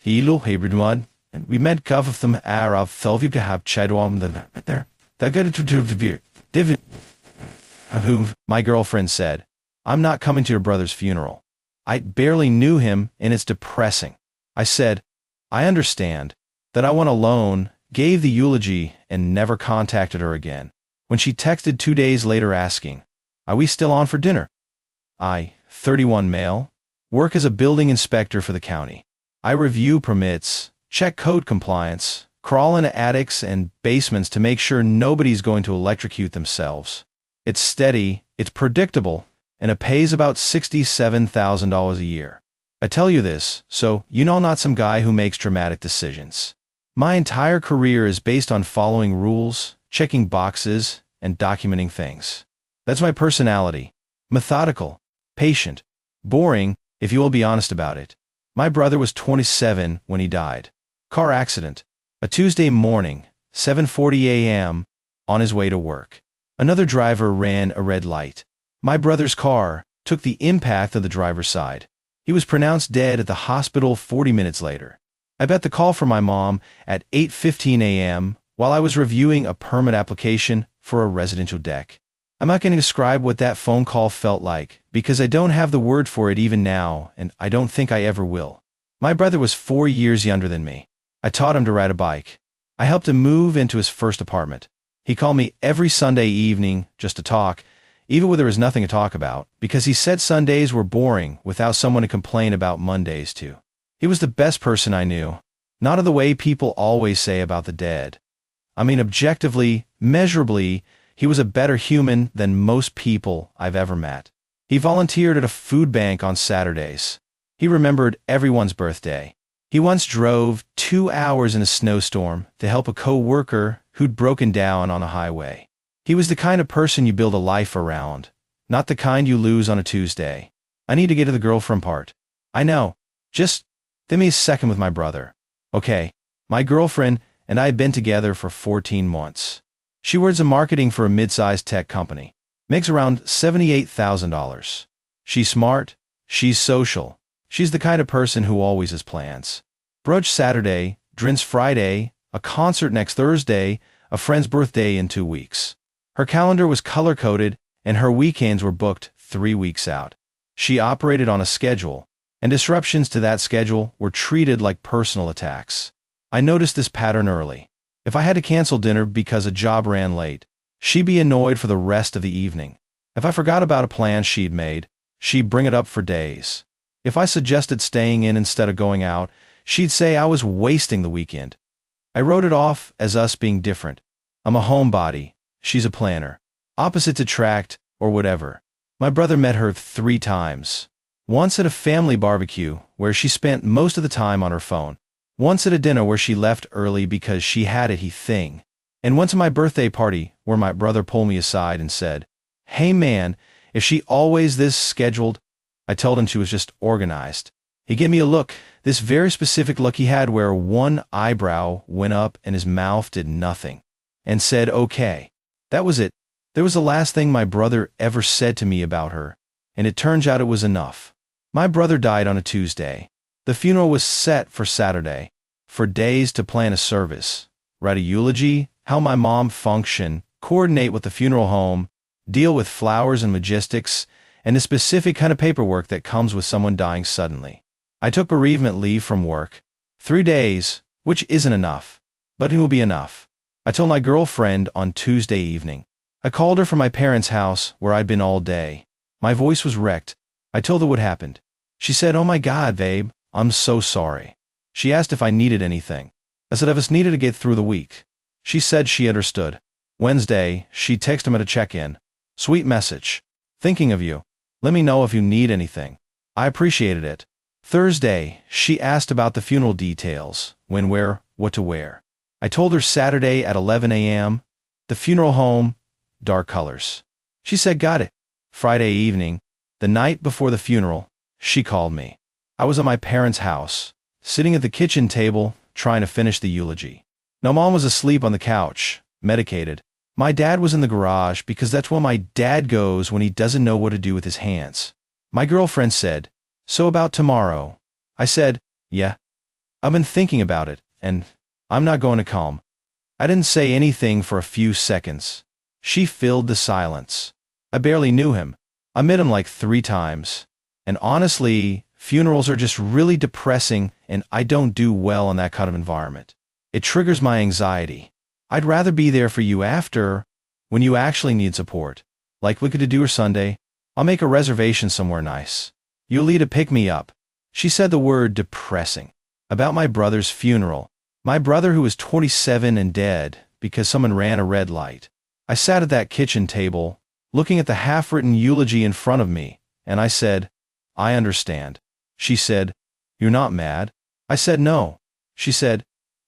Hilo hybridmod, and we met cover of them of Thelvika have chadwam there. That got to David, whom my girlfriend said, I'm not coming to your brother's funeral. I barely knew him, and it's depressing. I said, I understand. That I went alone, gave the eulogy, and never contacted her again. When she texted 2 days later asking, are we still on for dinner? I, 31 male, work as a building inspector for the county. I review permits, check code compliance, crawl into attics and basements to make sure nobody's going to electrocute themselves. It's steady, it's predictable, and it pays about $67,000 a year. I tell you this, so you know I'm not some guy who makes dramatic decisions. My entire career is based on following rules, checking boxes, and documenting things. That's my personality. Methodical, patient, boring, if you will be honest about it. My brother was 27 when he died. Car accident. A Tuesday morning, 7:40 a.m., on his way to work. Another driver ran a red light. My brother's car took the impact of the driver's side. He was pronounced dead at the hospital 40 minutes later. I got the call from my mom at 8:15 a.m. while I was reviewing a permit application for a residential deck. I'm not going to describe what that phone call felt like, because I don't have the word for it even now, and I don't think I ever will. My brother was 4 years younger than me. I taught him to ride a bike. I helped him move into his first apartment. He called me every Sunday evening just to talk, even when there was nothing to talk about, because he said Sundays were boring without someone to complain about Mondays too. He was the best person I knew, not in the way people always say about the dead. I mean, objectively, measurably, he was a better human than most people I've ever met. He volunteered at a food bank on Saturdays. He remembered everyone's birthday. He once drove 2 hours in a snowstorm to help a co-worker who'd broken down on a highway. He was the kind of person you build a life around, not the kind you lose on a Tuesday. I need to get to the girlfriend part. I know. Just give me a second with my brother. Okay, my girlfriend and I have been together for 14 months. She works in marketing for a mid-sized tech company. Makes around $78,000. She's smart. She's social. She's the kind of person who always has plans. Brunch Saturday, drinks Friday, a concert next Thursday, a friend's birthday in 2 weeks. Her calendar was color-coded, and her weekends were booked 3 weeks out. She operated on a schedule, and disruptions to that schedule were treated like personal attacks. I noticed this pattern early. If I had to cancel dinner because a job ran late, she'd be annoyed for the rest of the evening. If I forgot about a plan she'd made, she'd bring it up for days. If I suggested staying in instead of going out, she'd say I was wasting the weekend. I wrote it off as us being different. I'm a homebody. She's a planner. Opposites attract, or whatever. My brother met her 3 times. Once at a family barbecue, where she spent most of the time on her phone. Once at a dinner where she left early because she had a thing. And once at my birthday party, where my brother pulled me aside and said, "Hey man, is she always this scheduled?" I told him she was just organized. He gave me a look, this very specific look he had where one eyebrow went up and his mouth did nothing, and said, "Okay." That was it. There was the last thing my brother ever said to me about her, and it turns out it was enough. My brother died on a Tuesday. The funeral was set for Saturday. For days to plan a service, write a eulogy, how my mom function, coordinate with the funeral home, deal with flowers and logistics, and the specific kind of paperwork that comes with someone dying suddenly. I took bereavement leave from work. 3 days, which isn't enough, but it will be enough. I told my girlfriend on Tuesday evening. I called her from my parents' house where I'd been all day. My voice was wrecked. I told her what happened. She said, "Oh my God, babe, I'm so sorry." She asked if I needed anything. I said I just needed to get through the week. She said she understood. Wednesday, she texted me to check in. "Sweet message. Thinking of you. Let me know if you need anything." I appreciated it. Thursday, she asked about the funeral details, when, where, what to wear. I told her Saturday at 11 a.m., the funeral home, dark colors. She said, "Got it." Friday evening, the night before the funeral, she called me. I was at my parents' house, sitting at the kitchen table, trying to finish the eulogy. Now Mom was asleep on the couch, medicated. My dad was in the garage because that's where my dad goes when he doesn't know what to do with his hands. My girlfriend said, "So about tomorrow?" I said, "Yeah." I've been thinking about it, and I'm not going to calm. I didn't say anything for a few seconds. She filled the silence. I barely knew him. I met him like 3 times. And honestly, funerals are just really depressing, and I don't do well in that kind of environment. It triggers my anxiety. I'd rather be there for you after, when you actually need support. Like we could do Sunday. I'll make a reservation somewhere nice. You'll need to pick me up. She said the word depressing. About my brother's funeral. My brother who was 27 and dead because someone ran a red light. I sat at that kitchen table, looking at the half-written eulogy in front of me, and I said, I understand. She said, you're not mad? I said no. She said,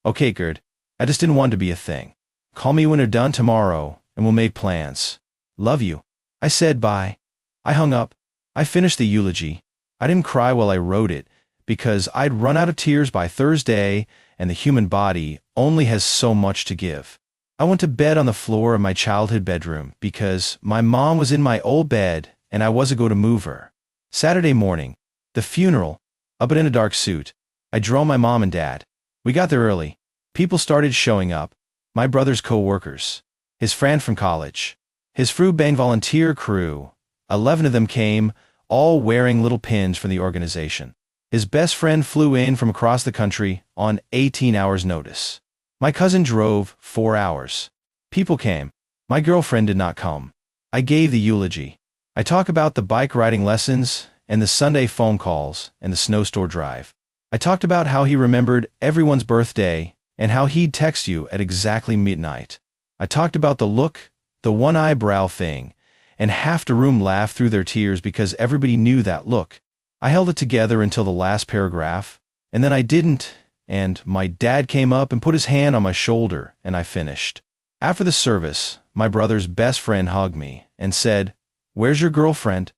okay, good. I just didn't want it to be a thing. Call me when you're done tomorrow, and we'll make plans. Love you. I said bye. I hung up. I finished the eulogy. I didn't cry while I wrote it, because I'd run out of tears by Thursday, and the human body only has so much to give. I went to bed on the floor of my childhood bedroom because my mom was in my old bed and I wasn't going to move her. Saturday morning, the funeral, up in a dark suit. I drove my mom and dad. We got there early. People started showing up. My brother's co-workers. His friend from college. His food bank volunteer crew. 11 of them came, all wearing little pins from the organization. His best friend flew in from across the country on 18 hours notice. My cousin drove 4 hours. People came. My girlfriend did not come. I gave the eulogy. I talk about the bike riding lessons and the Sunday phone calls and the snowstorm drive. I talked about how he remembered everyone's birthday and how he'd text you at exactly midnight. I talked about the look, the one eyebrow thing, and half the room laughed through their tears because everybody knew that look. I held it together until the last paragraph, and then I didn't, and my dad came up and put his hand on my shoulder, and I finished. After the service, my brother's best friend hugged me and said, "Where's your girlfriend?"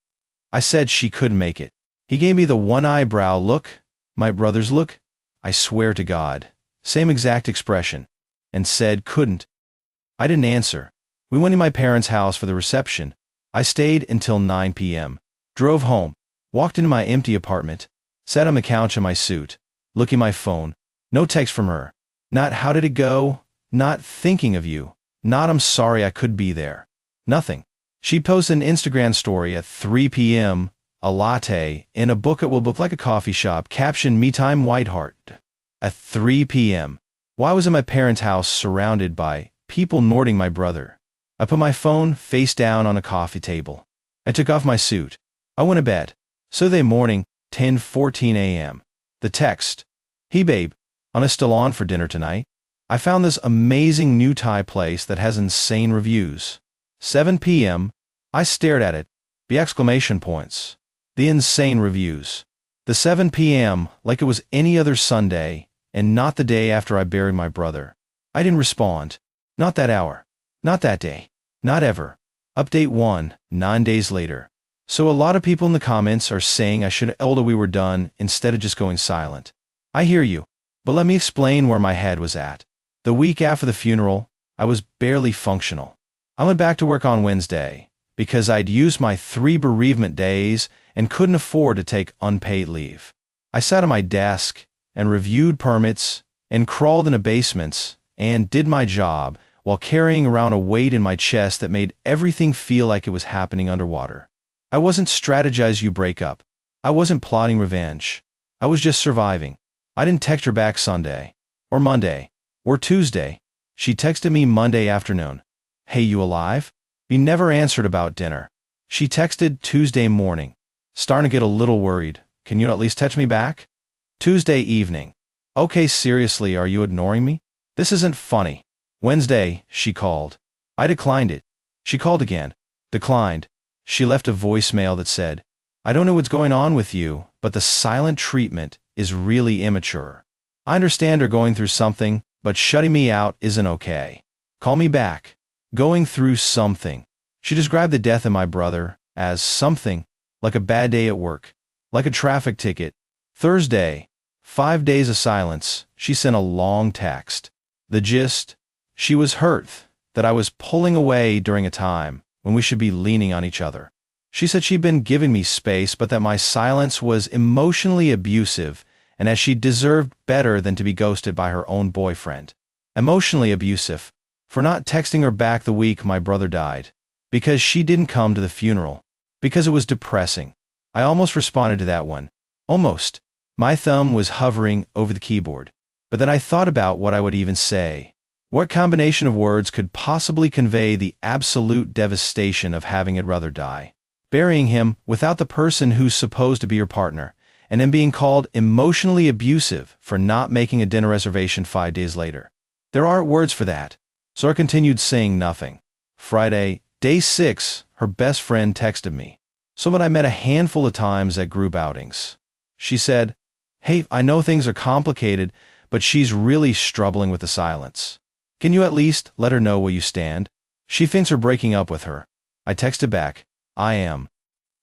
I said she couldn't make it. He gave me the one eyebrow look, my brother's look, I swear to God, same exact expression, and said couldn't. I didn't answer. We went to my parents' house for the reception. I stayed until 9 p.m., drove home, walked into my empty apartment, sat on the couch in my suit, looking at my phone. No text from her. Not how did it go? Not thinking of you. Not I'm sorry I could be there. Nothing. She posted an Instagram story at 3 p.m., a latte, in a book that will look like a coffee shop, captioned "Me Time Whiteheart." At 3 p.m. Why was in my parents' house surrounded by people ignoring my brother? I put my phone face down on a coffee table. I took off my suit. I went to bed. Sunday morning, 10:14 a.m. The text. Hey babe, I'm still on for dinner tonight. I found this amazing new Thai place that has insane reviews. 7 p.m. I stared at it. The exclamation points. The insane reviews. The 7 p.m. like it was any other Sunday, and not the day after I buried my brother. I didn't respond. Not that hour. Not that day. Not ever. Update 1, 9 days later. So a lot of people in the comments are saying I should have told her we were done instead of just going silent. I hear you, but let me explain where my head was at. The week after the funeral, I was barely functional. I went back to work on Wednesday because I'd used my 3 bereavement days and couldn't afford to take unpaid leave. I sat at my desk and reviewed permits and crawled into basements and did my job while carrying around a weight in my chest that made everything feel like it was happening underwater. I wasn't strategizing you break up. I wasn't plotting revenge. I was just surviving. I didn't text her back Sunday, or Monday, or Tuesday. She texted me Monday afternoon. Hey, you alive? We never answered about dinner. She texted Tuesday morning. Starting to get a little worried. Can you at least text me back? Tuesday evening. Okay, seriously, are you ignoring me? This isn't funny. Wednesday, she called. I declined it. She called again. Declined. She left a voicemail that said, I don't know what's going on with you, but the silent treatment is really immature. I understand you're going through something, but shutting me out isn't okay. Call me back. Going through something. She described the death of my brother as something, like a bad day at work, like a traffic ticket. Thursday, 5 days of silence, she sent a long text. The gist? She was hurt that I was pulling away during a time when we should be leaning on each other. She said she'd been giving me space, but that my silence was emotionally abusive and as she deserved better than to be ghosted by her own boyfriend. Emotionally abusive, for not texting her back the week my brother died, because she didn't come to the funeral, because it was depressing. I almost responded to that one. Almost. My thumb was hovering over the keyboard. But then I thought about what I would even say. What combination of words could possibly convey the absolute devastation of having a brother die? Burying him without the person who's supposed to be your partner, and then being called emotionally abusive for not making a dinner reservation 5 days later. There aren't words for that. So I continued saying nothing. Friday, day 6, her best friend texted me. Someone I met a handful of times at group outings. She said, "Hey, I know things are complicated, but she's really struggling with the silence. Can you at least let her know where you stand? She thinks we're breaking up with her." I texted back, "I am."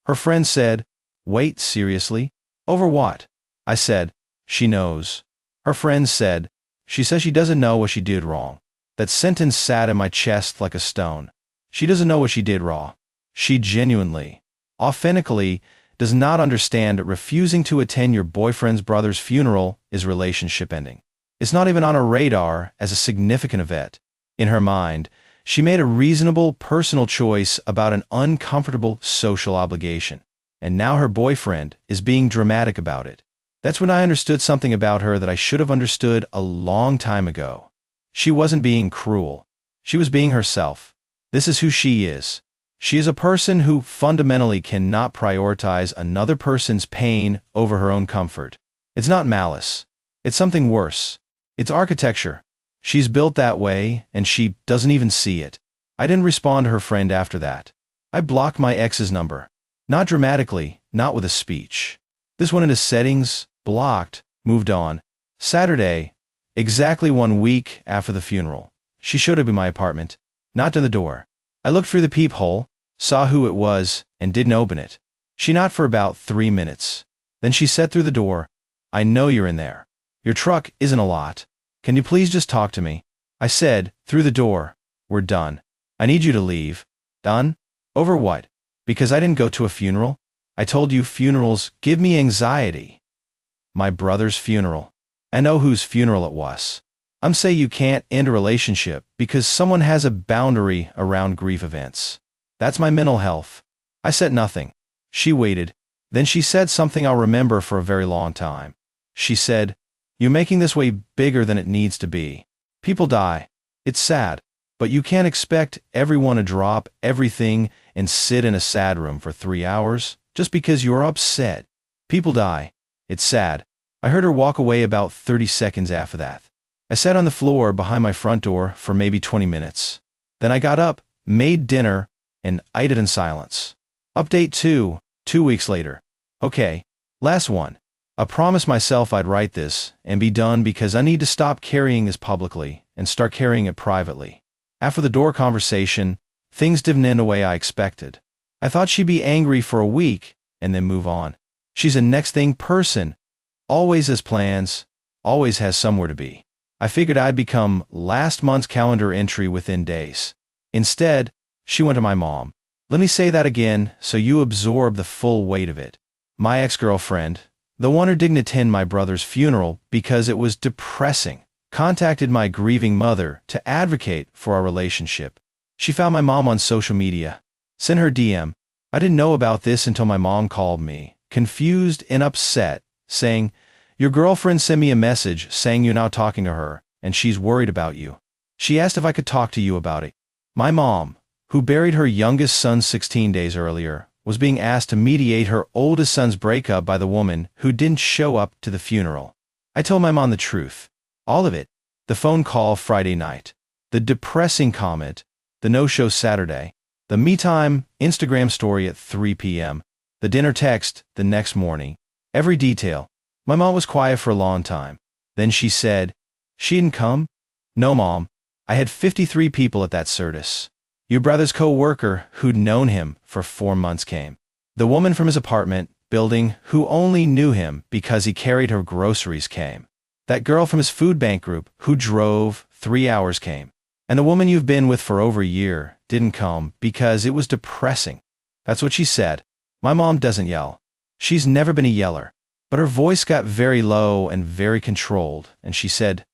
Her friend said, "Wait, seriously? Over what?" I said, "She knows." Her friend said, "She says she doesn't know what she did wrong." That sentence sat in my chest like a stone. She doesn't know what she did wrong. She genuinely, authentically, does not understand that refusing to attend your boyfriend's brother's funeral is relationship ending. It's not even on her radar as a significant event. In her mind, she made a reasonable personal choice about an uncomfortable social obligation. And now her boyfriend is being dramatic about it. That's when I understood something about her that I should have understood a long time ago. She wasn't being cruel. She was being herself. This is who she is. She is a person who fundamentally cannot prioritize another person's pain over her own comfort. It's not malice. It's something worse. It's architecture. She's built that way, and she doesn't even see it. I didn't respond to her friend after that. I blocked my ex's number. Not dramatically, not with a speech. This went into settings, blocked, moved on. Saturday, exactly 1 week after the funeral, she showed up in my apartment, knocked on the door. I looked through the peephole, saw who it was, and didn't open it. She knocked for about 3 minutes. Then she said through the door, "I know you're in there. Your truck isn't a lot. Can you please just talk to me?" I said, through the door, "We're done. I need you to leave." "Done? Over what? Because I didn't go to a funeral? I told you funerals give me anxiety." My brother's funeral. I know whose funeral it was. I'm saying you can't end a relationship because someone has a boundary around grief events. That's my mental health. I said nothing. She waited. Then she said something I'll remember for a very long time. She said, "You're making this way bigger than it needs to be. People die. It's sad. But you can't expect everyone to drop everything and sit in a sad room for 3 hours just because you're upset. People die. It's sad." I heard her walk away about 30 seconds after that. I sat on the floor behind my front door for maybe 20 minutes. Then I got up, made dinner, and ate it in silence. Update 2, 2 weeks later. Okay, last one. I promised myself I'd write this and be done because I need to stop carrying this publicly and start carrying it privately. After the door conversation, things didn't end the way I expected. I thought she'd be angry for a week and then move on. She's a next thing person. Always has plans, always has somewhere to be. I figured I'd become last month's calendar entry within days. Instead, she went to my mom. Let me say that again so you absorb the full weight of it. My ex-girlfriend, the one who didn't attend my brother's funeral because it was depressing, contacted my grieving mother to advocate for our relationship. She found my mom on social media, sent her DM. I didn't know about this until my mom called me, confused and upset, saying, "Your girlfriend sent me a message saying you're now talking to her, and she's worried about you. She asked if I could talk to you about it." My mom, who buried her youngest son 16 days earlier, was being asked to mediate her oldest son's breakup by the woman who didn't show up to the funeral. I told my mom the truth. All of it. The phone call Friday night. The depressing comment. The no-show Saturday. The me-time Instagram story at 3 p.m. The dinner text the next morning. Every detail. My mom was quiet for a long time. Then she said, "She didn't come?" "No, Mom. I had 53 people at that service. Your brother's co-worker who'd known him for 4 months came. The woman from his apartment building who only knew him because he carried her groceries came. That girl from his food bank group who drove 3 hours came. And the woman you've been with for over a year didn't come because it was depressing." That's what she said. My mom doesn't yell. She's never been a yeller. But her voice got very low and very controlled, and she said,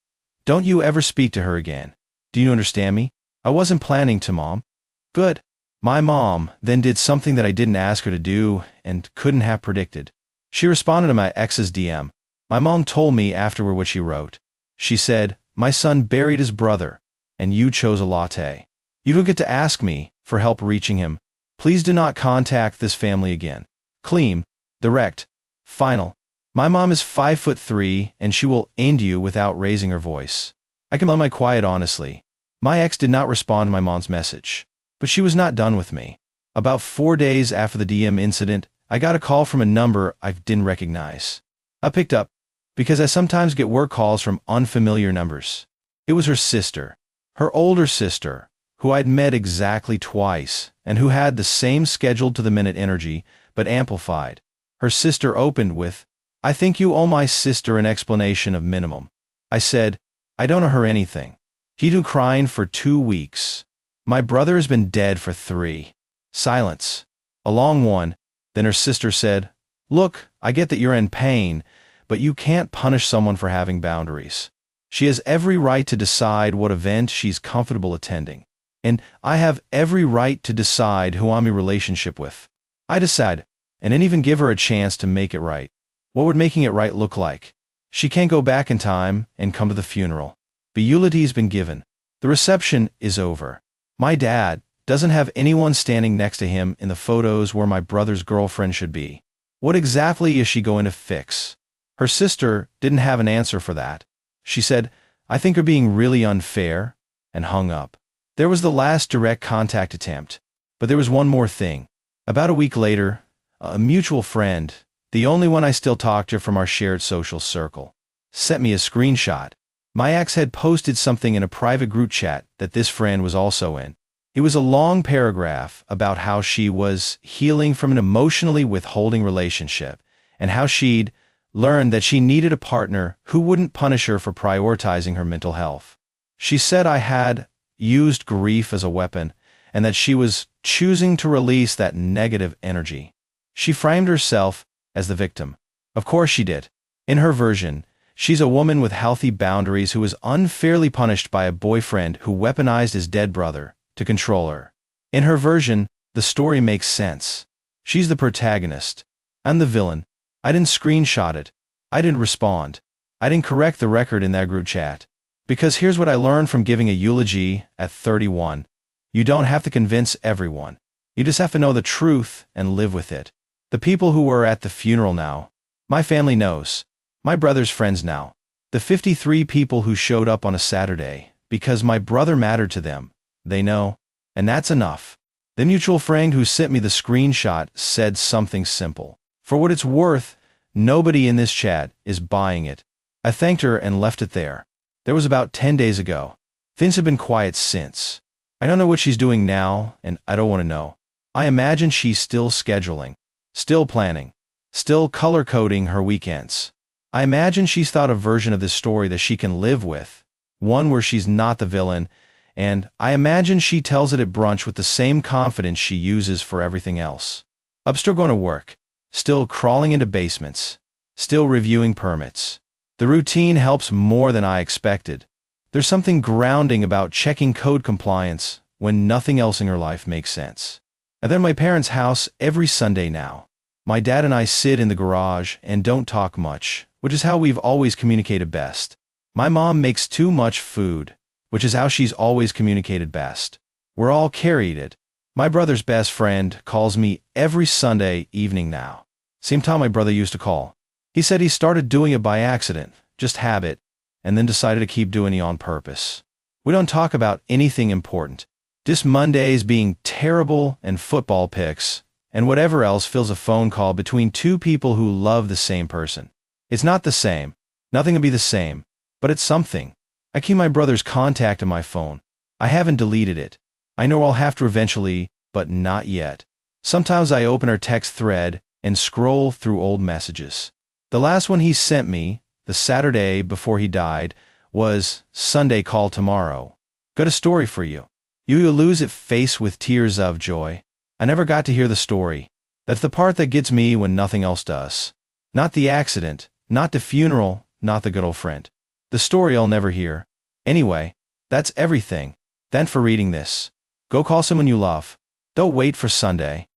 "Don't you ever speak to her again. Do you understand me? I wasn't planning to, Mom." Good. My mom then did something that I didn't ask her to do and couldn't have predicted. She responded to my ex's DM. My mom told me afterward what she wrote. She said, "My son buried his brother, and you chose a latte. You don't get to ask me for help reaching him. Please do not contact this family again. Qley, direct. Final. My mom is 5'3", and she will end you without raising her voice." I can lend my quiet honestly. My ex did not respond to my mom's message, but she was not done with me. About 4 days after the DM incident, I got a call from a number I didn't recognize. I picked up, because I sometimes get work calls from unfamiliar numbers. It was her sister, her older sister, who I'd met exactly twice, and who had the same scheduled-to-the-minute energy, but amplified. Her sister opened with, "I think you owe my sister an explanation of minimum." I said, "I don't owe her anything. He's been crying for 2 weeks. My brother has been dead for 3. Silence. A long one. Then her sister said, "Look, I get that you're in pain, but you can't punish someone for having boundaries. She has every right to decide what event she's comfortable attending. And I have every right to decide who I'm in relationship with. I decide, and didn't even give her a chance to make it right. What would making it right look like? She can't go back in time and come to the funeral. The eulogy's been given. The reception is over. My dad doesn't have anyone standing next to him in the photos where my brother's girlfriend should be. What exactly is she going to fix?" Her sister didn't have an answer for that. She said, "I think you're being really unfair," and hung up. There was the last direct contact attempt. But there was one more thing. About a week later, a mutual friend, the only one I still talk to from our shared social circle, sent me a screenshot. My ex had posted something in a private group chat that this friend was also in. It was a long paragraph about how she was healing from an emotionally withholding relationship and how she'd learned that she needed a partner who wouldn't punish her for prioritizing her mental health. She said I had used grief as a weapon and that she was choosing to release that negative energy. She framed herself as the victim. Of course she did. In her version, she's a woman with healthy boundaries who was unfairly punished by a boyfriend who weaponized his dead brother to control her. In her version, the story makes sense. She's the protagonist. I'm the villain. I didn't screenshot it. I didn't respond. I didn't correct the record in that group chat. Because here's what I learned from giving a eulogy at 31. You don't have to convince everyone. You just have to know the truth and live with it. The people who were at the funeral now. My family knows. My brother's friends now. The 53 people who showed up on a Saturday, because my brother mattered to them, they know. And that's enough. The mutual friend who sent me the screenshot said something simple. For what it's worth, nobody in this chat is buying it. I thanked her and left it there. That was about 10 days ago. Things have been quiet since. I don't know what she's doing now, and I don't want to know. I imagine she's still scheduling, still planning, still color-coding her weekends. I imagine she's thought a version of this story that she can live with, one where she's not the villain, and I imagine she tells it at brunch with the same confidence she uses for everything else. I'm still going to work, still crawling into basements, still reviewing permits. The routine helps more than I expected. There's something grounding about checking code compliance when nothing else in her life makes sense. I'm at my parents' house every Sunday now. My dad and I sit in the garage and don't talk much, which is how we've always communicated best. My mom makes too much food, which is how she's always communicated best. We're all carried it. My brother's best friend calls me every Sunday evening now. Same time my brother used to call. He said he started doing it by accident, just habit, and then decided to keep doing it on purpose. We don't talk about anything important. Just Mondays being terrible and football picks, and whatever else fills a phone call between two people who love the same person. It's not the same. Nothing will be the same. But it's something. I keep my brother's contact in my phone. I haven't deleted it. I know I'll have to eventually, but not yet. Sometimes I open our text thread and scroll through old messages. The last one he sent me, the Saturday before he died, was Sunday call tomorrow. Got a story for you. You lose it face with tears of joy. I never got to hear the story. That's the part that gets me when nothing else does. Not the accident, not the funeral, not the good old friend. The story I'll never hear. Anyway, that's everything. Thanks for reading this. Go call someone you love. Don't wait for Sunday.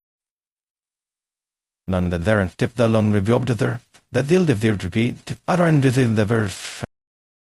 None that there and tip the long review there. That they'll repeat. Other and the